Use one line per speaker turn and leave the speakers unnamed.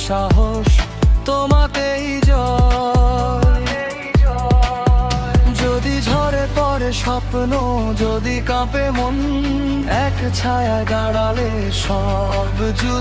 সাহস, তোমাতেই জয়। যদি ঝরে পড়ে স্বপ্ন, যদি কাঁপে মন, এক ছায়ায় দাঁড়ালে সব যুদ্ধ